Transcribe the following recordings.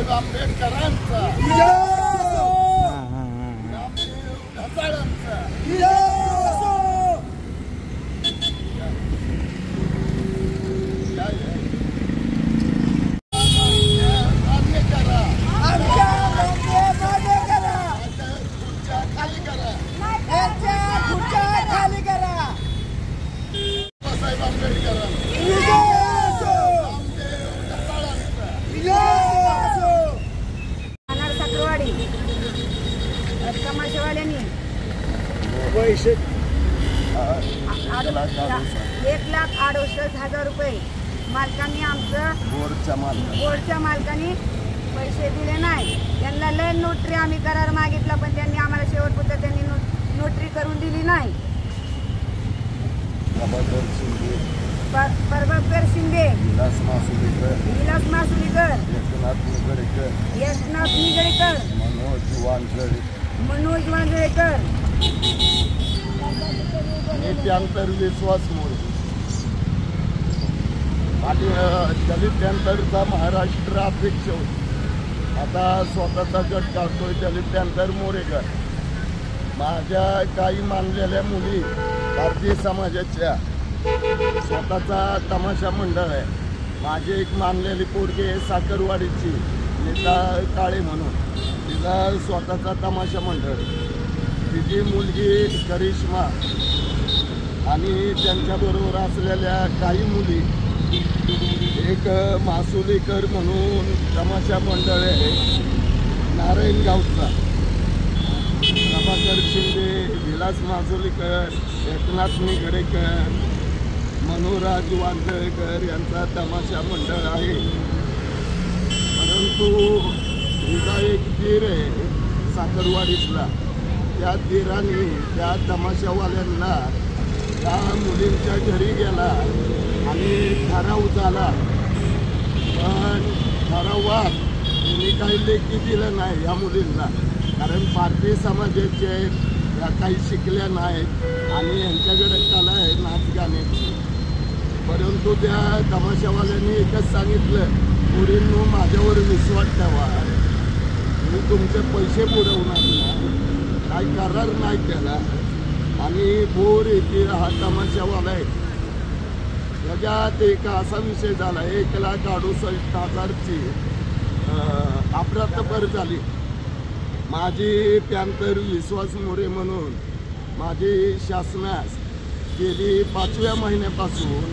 बाबासाहेब आंबेडकरांचा ढसाळांचा समाजवाल्यांनी 1,68,000 रुपये मालकांनी आमचं बोर्डच्या मालकांनी पैसे दिले नाही। त्यांना लय नोटरी आम्ही करार मागितला पण त्यांनी आम्हाला शेवटपुरतं त्यांनी नोटरी करून दिली नाही। प्रभाकर शिंदे, विलास मासुलीकर, एकनाथ निगडेकर, मनोज वांजळेकर, नेत्यांतर विश्वास मोरे आणि दलित त्यांतरचा महाराष्ट्र अध्यक्ष होता। आता स्वतःचा गट काढतोय दलित त्यांतर मोरेकर। माझ्या काही मानलेल्या मुली भारतीय समाजाच्या स्वतःचा तमाशा मंडळ आहे। माझी एक मानलेली पोरगी साखरवाडीची नीता काळे म्हणून, तिचा स्वतःचा तमाशा मंडळ। तिची मुलगी करिश्मा आणि त्यांच्याबरोबर असलेल्या काही मुली, एक मासुलीकर म्हणून तमाशा मंडळ आहे नारायणगावचा, प्रभाकर शिंदे, विलास मासुलीकर, एकनाथ निगडेकर, मनोराज वांजळेकर यांचा तमाशा मंडळ आहे। परंतु तिचा एक धीर आहे साखरवाडीतला, त्या धीराने त्या तमाशावाल्यांना त्या मुलींच्या घरी गेला आणि ठराव झाला। पण ठरावात त्यांनी काही लेखी दिलं नाही या मुलींना, कारण भारतीय समाजाचे या काही शिकल्या नाहीत आणि यांच्याकडे कला आहे नाच गाण्याची। परंतु त्या तमाशावाल्यांनी एकच सांगितलं, मुलींनो माझ्यावर विश्वास ठेवा, मी तुमचे पैसे बुडवणार नाही, काही करार नाही केला। आणि बोर येथे हा तमाशावाला आहे, त्याच्यात एक असा विषय झाला, 1,68,000ची अफरातफर झाली। माझी पॅन्थर विश्वास मोरे म्हणून माझी शासनास गेली 5व्या महिन्यापासून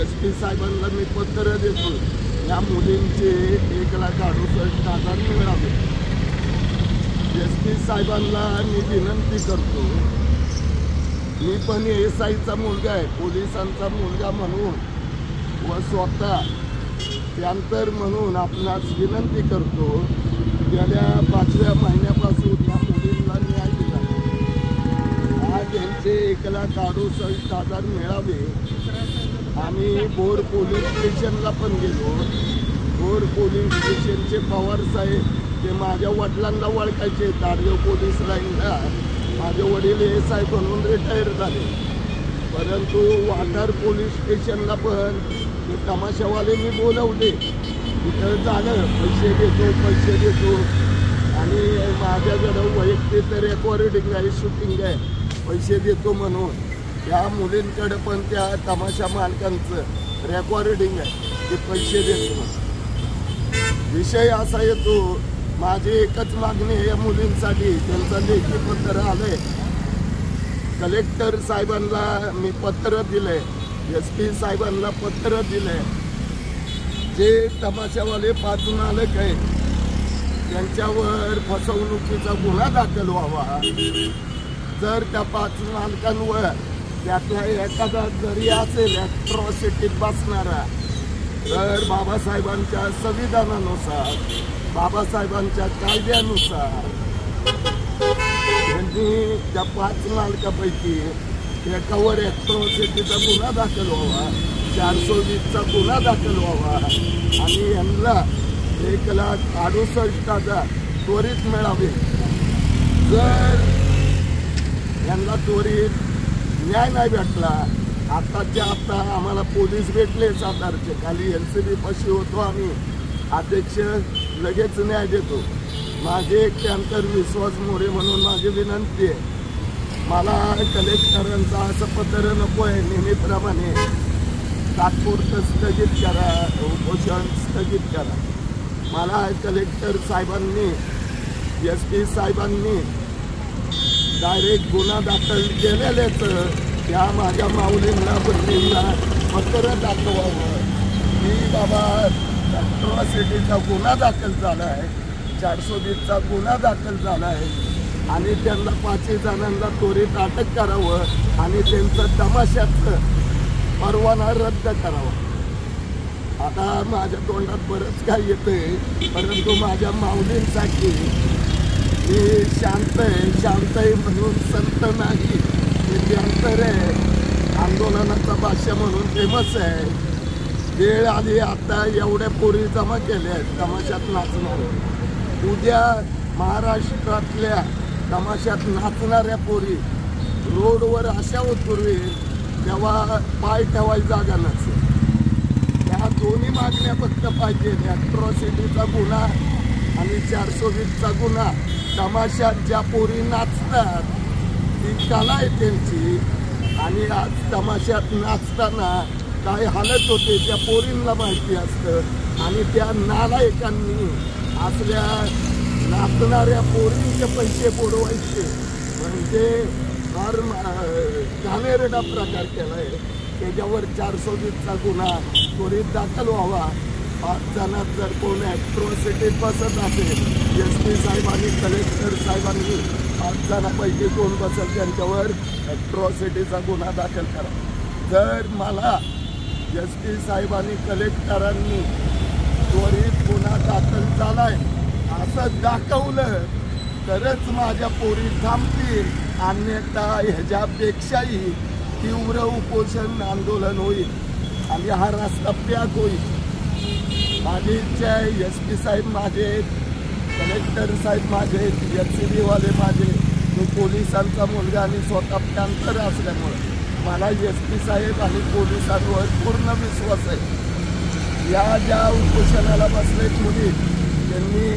SP साहेबांना मी पत्र देतो, या मुलींचे 1,68,000 मिळावे। SP साहेबांना मी विनंती करतो, मी पण SIचा मुलगा आहे, पोलिसांचा मुलगा म्हणून व स्वतः पॅन्थर म्हणून आपणास विनंती करतो, गेल्या 5व्या महिन्यापासून या मुलींना न्याय दिला, आज यांचे 1,68,000 मिळावे। आम्ही बोर पोलीस स्टेशनला पण गेलो। बोर पोलीस स्टेशनचे पवार साहेब ते माझ्या वडिलांना ओळखायचे, ताडदेव पोलीस लाईनला माझे वडील SI म्हणून रिटायर झाले। परंतु वाठार पोलीस स्टेशनला पण ते तमाशावाले मी बोलवले, तिथं झालं पैसे देतो आणि माझ्याकडं वैयक्तिक रेकॉर्डिंग आहे, शूटिंग आहे, पैसे देतो म्हणून त्या मुलींकडे पण त्या तमाशा मालकांचं रेकॉर्डिंग आहे, ते पैसे देतो। विषय असा येतो, माझी एकच मागणी आहे या मुलींसाठी, त्यांचं लेखी पत्र आलंय, कलेक्टर साहेबांना मी पत्र दिलंय, SP साहेबांना पत्र दिलंय, जे तमाशावाले 5 मालक आहेत त्यांच्यावर फसवणुकीचा गुन्हा दाखल व्हावा। जर त्या 5 मालकांवर त्यातला एखादा जरी असेल ॲट्रॉसिटीत बसणारा, तर बाबासाहेबांच्या संविधानानुसार, बाबासाहेबांच्या कायद्यानुसार त्यांनी त्या 5 मालकापैकी एकावर ॲट्रॉसिटीचा गुन्हा दाखल व्हावा, 420चा गुन्हा दाखल व्हावा आणि यांना 1,68,000 त्वरित मिळावे। जर यांना त्वरित न्याय नाही भेटला, आताच्या आता आम्हाला पोलीस भेटले सातारचे, खाली LCB पाशी होतो आम्ही, अध्यक्ष लगेच न्याय देतो. माझे एक टँकर विश्वास मोरे म्हणून माझी विनंती आहे, मला कलेक्टरांचा असं पत्र नको आहे. नेहमीप्रमाणे तात्पुरतं स्थगित करा, उपोषण स्थगित करा. मला कलेक्टर साहेबांनी SP साहेबांनी डायरेक्ट गुन्हा दाखल केलेलेच त्या माझ्या माऊलींना बहिणींना पत्र दाखवावं की बाबा अॅट्रॉसिटीचा गुन्हा दाखल झाला आहे, 420चा गुन्हा दाखल झाला आहे आणि त्यांना 5 जणांना त्वरित अटक करावं आणि त्यांचं तमाशाचं परवाना रद्द करावा. आता माझ्या तोंडात बरंच काय येतंय, परंतु माझ्या माऊलींसाठी मी शांत आहे म्हणून संत नाही, हे त्यांतर आहे, आंदोलनाचा भाषा म्हणून फेमस आहे. वेळ आली आता, एवढ्या पोरी जमा केल्या आहेत तमाशात नाचणार. उद्या महाराष्ट्रातल्या तमाशात नाचणाऱ्या पोरी रोडवर अशा उतरवेल तेव्हा पाय ठेवायची जागा नसेल. या दोन्ही मागण्या फक्त पाहिजे, अॅट्रॉसिटीचा गुन्हा आणि 420चा गुन्हा. तमाशात ज्या पोरी नाचतात ती कला आहे त्यांची, आणि आज तमाशात नाचताना काय हालत होते त्या पोरींना माहिती असतं, आणि त्या नालायकांनी आपल्या नाचणाऱ्या पोरींचे पैसे बुडवायचे म्हणजे फार घाणेरडा प्रकार केला आहे. त्याच्यावर 420चा गुन्हा त्वरित दाखल व्हावा. 5 जणात जर कोण ॲट्रॉसिटीत बसत असेल, SP साहेब आणि कलेक्टर साहेबांनी 5 जणांपैकी कोण बसेल त्यांच्यावर ॲट्रॉसिटीचा गुन्हा दाखल करा. जर मला SP साहेब आणि कलेक्टरांनी त्वरित गुन्हा दाखल झालाय असं दाखवलं तरच माझ्या पोरी थांबतील, अन्यथा ह्याच्यापेक्षाही तीव्र उपोषण आंदोलन होईल आणि हा रस्ता पॅक होईल. माझी इच्छा आहे, SP साहेब माझे आहेत, कलेक्टर साहेब माझे आहेत, LCB वाले माझे, मी पोलिसांचा मुलगा आणि स्वतः टँकर असल्यामुळं मला SP साहेब आणि पोलिसांवर पूर्ण विश्वास आहे. या ज्या उपोषणाला बसले मुली त्यांनी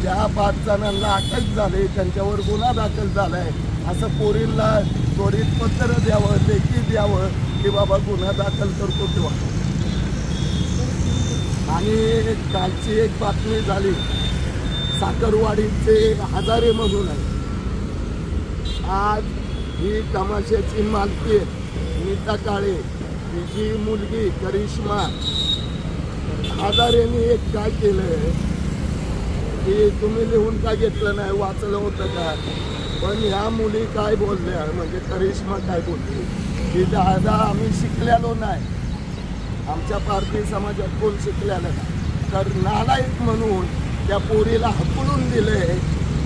ज्या 5 जणांना अटक झाली त्यांच्यावर गुन्हा दाखल झाला आहे असं पोरींना त्वरित पत्र द्यावं, लेखी द्यावं की बाबा गुन्हा दाखल करतो किंवा. आणि कालची एक बातमी झाली, साखरवाडीचे हजारे म्हणून आहे. आज ही तमाशाची मालकी नीता काळे, तिची मुलगी करिश्मा हजारेने एक काय केलं की तुम्ही लिहून का घेतलं नाही, वाचलं होतं का? पण ह्या मुली काय बोलल्या म्हणजे करिश्मा काय बोलली की दादा आम्ही शिकलेलो नाही, आमच्या पारधी समाजात कोण शिकलेलं नाही, तर नालायक म्हणून त्या पोरीला हकलून दिले.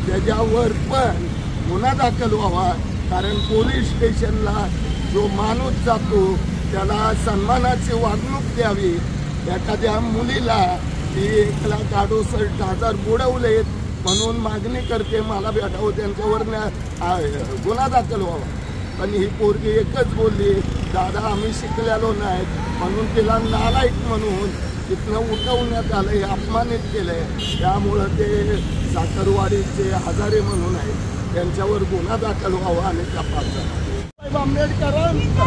त्याच्यावर पण गुन्हा दाखल व्हावा, कारण पोलीस स्टेशनला जो माणूस जातो त्याला सन्मानाची वागणूक द्यावी. एखाद्या मुलीला ती 1,68,000 बुडवलेत म्हणून मागणी करते मला भेटावं, त्यांच्यावर गुन्हा दाखल व्हावा. पण ही पोरगी एकच बोलली दादा आम्ही शिकलेलो नाहीत, म्हणून तिला नालायक म्हणून तिथनं उठवण्यात आलं, हे अपमानित केलं आहे. त्यामुळं ते साखरवाडीचे हजारे म्हणून आहेत त्यांच्यावर गुन्हा दाखल व्हावा आणि त्या 5 जण आंबेडकरांचा